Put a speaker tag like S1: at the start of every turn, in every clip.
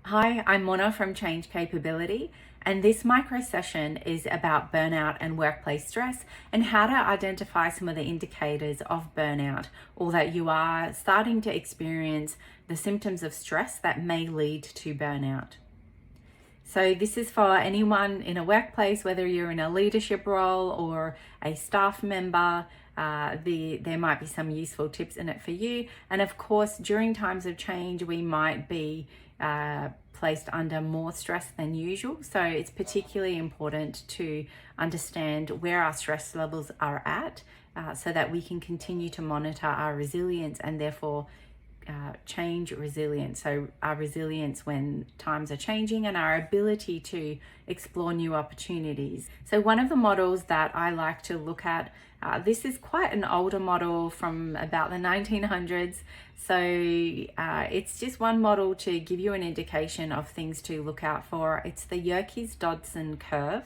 S1: Hi, I'm Mona from Change Capability, and this micro session is about burnout and workplace stress and how to identify some of the indicators of burnout, or that you are starting to experience the symptoms of stress that may lead to burnout. So this is for anyone in a workplace, whether you're in a leadership role or a staff member. There might be some useful tips in it for you. And of course, during times of change, we might be placed under more stress than usual. So it's particularly important to understand where our stress levels are at, so that we can continue to monitor our resilience and therefore change resilience. So our resilience when times are changing and our ability to explore new opportunities. So one of the models that I like to look at, this is quite an older model from about the 1900s. So it's just one model to give you an indication of things to look out for. It's the Yerkes-Dodson curve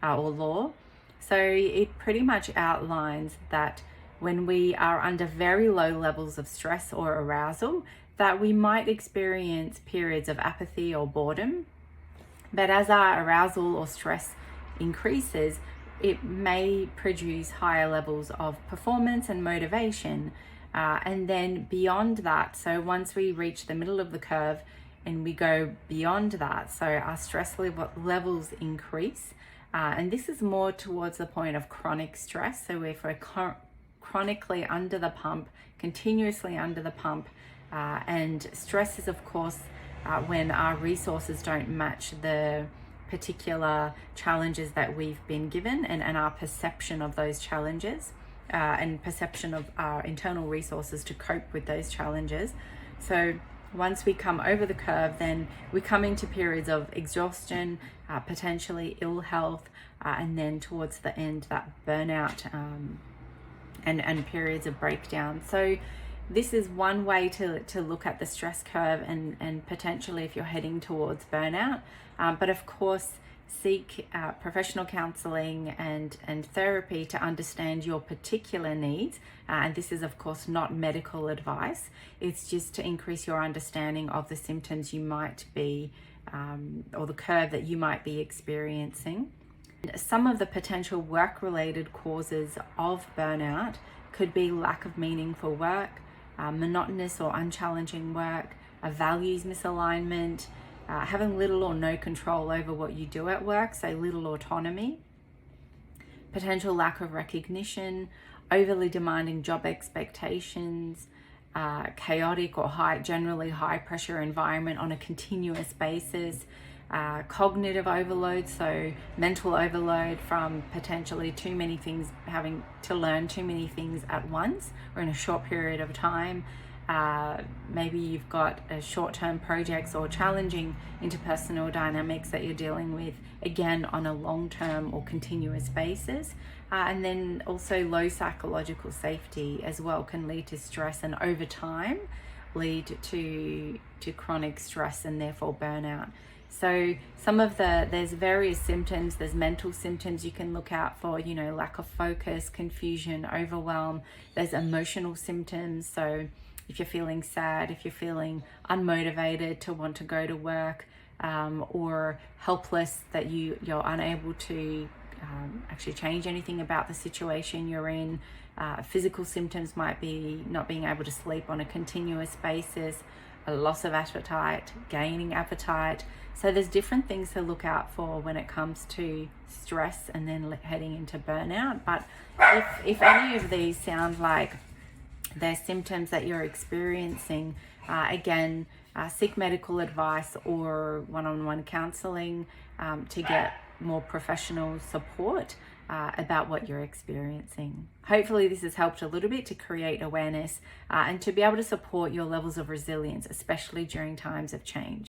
S1: or law. So it pretty much outlines that when we are under very low levels of stress or arousal, that we might experience periods of apathy or boredom. But as our arousal or stress increases, it may produce higher levels of performance and motivation. And then beyond that, so once we reach the middle of the curve and we go beyond that, so our stress levels increase. And this is more towards the point of chronic stress. So if we're chronically under the pump, continuously under the pump, and stress is of course when our resources don't match the particular challenges that we've been given, and our perception of those challenges, and perception of our internal resources to cope with those challenges. So once we come over the curve, then we come into periods of exhaustion, potentially ill health, and then towards the end, that burnout and periods of breakdown. So this is one way to look at the stress curve and potentially if you're heading towards burnout. But of course, seek professional counseling and therapy to understand your particular needs. And this is of course not medical advice. It's just to increase your understanding of the symptoms you might be, or the curve that you might be experiencing. Some of the potential work-related causes of burnout could be lack of meaningful work, monotonous or unchallenging work, a values misalignment, having little or no control over what you do at work, so little autonomy, potential lack of recognition, overly demanding job expectations, chaotic or generally high pressure environment on a continuous basis, cognitive overload, so mental overload from potentially too many things, having to learn too many things at once or in a short period of time. Maybe you've got short-term projects or challenging interpersonal dynamics that you're dealing with, again, on a long-term or continuous basis. And then also low psychological safety as well can lead to stress, and over time lead to chronic stress and therefore burnout. So there's various symptoms. There's mental symptoms you can look out for, lack of focus, confusion, overwhelm. There's emotional symptoms. So if you're feeling sad, if you're feeling unmotivated to want to go to work, or helpless that you're unable to actually change anything about the situation you're in. Physical symptoms might be not being able to sleep on a continuous basis, a loss of appetite, gaining appetite. So there's different things to look out for when it comes to stress and then heading into burnout. But if any of these sound like they're symptoms that you're experiencing, again, seek medical advice or one-on-one counseling to get more professional support about what you're experiencing. Hopefully this has helped a little bit to create awareness and to be able to support your levels of resilience, especially during times of change.